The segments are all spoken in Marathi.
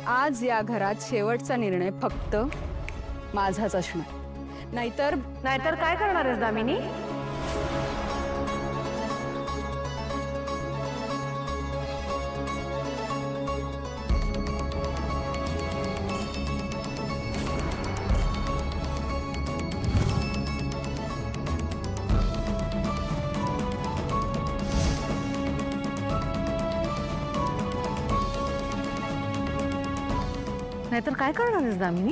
आज या घरात शेवटचा निर्णय फक्त माझाच असणार. नाहीतर नाहीतर काय करणार आहेस दामिनी? नाहीतर काय करणार आहेस दामिनी?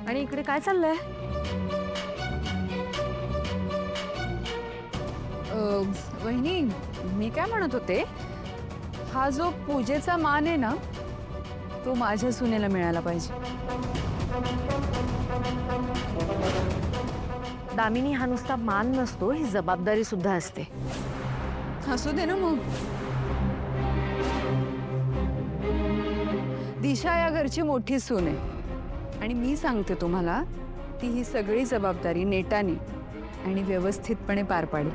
आणि इकडे काय चाललंय? वहिनी, मी काय म्हणत होते, हा जो पूजेचा मान आहे ना, तो माझ्या सुनेला मिळाला पाहिजे. दामिनी, हा नुसता मान नसतो, ही जबाबदारी सुद्धा असते. असू दे ना मग. दिशा या घरची मोठी सून आहे आणि मी सांगते तुम्हाला, ती ही सगळी जबाबदारी नेटाने आणि व्यवस्थितपणे पार पाडेल.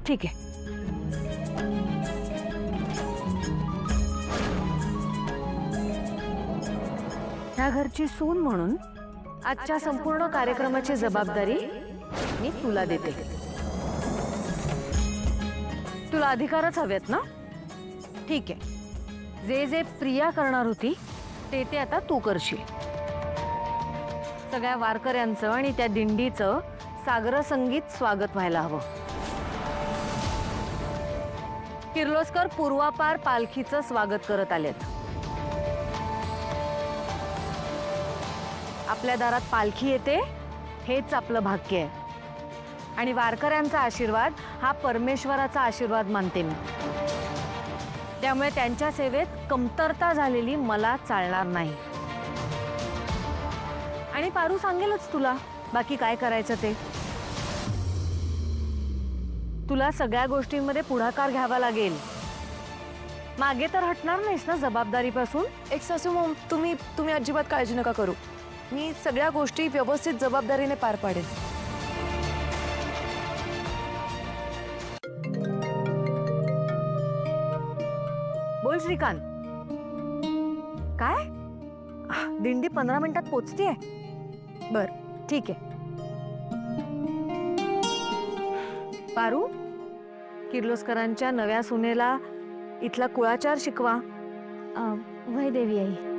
ठीक आहे. ह्या घरची सून म्हणून आजच्या संपूर्ण कार्यक्रमाची जबाबदारी मी तुला देते. तुला अधिकारच हवेत ना? ठीक आहे. जे जे प्रिया करणार होती ते आता तू करशील. सगळ्या वारकऱ्यांचं आणि त्या दिंडीचं सागर संगीत स्वागत व्हायला हवं. किर्लोस्कर पूर्वापार पालखीचं स्वागत करत आलेत. आपल्या दारात पालखी येते हेच आपलं भाग्य आहे आणि वारकऱ्यांचा आशीर्वाद हा परमेश्वराचा आशीर्वाद मानते मी. त्यामुळे त्यांच्या सेवेत कमतरता झालेली मला चालणार नाही. आणि पारू सांगेलच तुला बाकी काय करायचं ते. तुला सगळ्या गोष्टींमध्ये पुढाकार घ्यावा लागेल. मागे तर हटणार नाहीस ना जबाबदारीपासून? एक सासू मग तुम्ही अजिबात काळजी नका करू. मी सगळ्या गोष्टी व्यवस्थित जबाबदारीने पार पाडेन. बोल श्रीकांत. काय? दिंडी 15 मिनिटात पोचतेय? बर, ठीक आहे. पारू, किर्लोस्करांच्या नव्या सुनेला इथला कुळाचार शिकवा. वय देवी आई.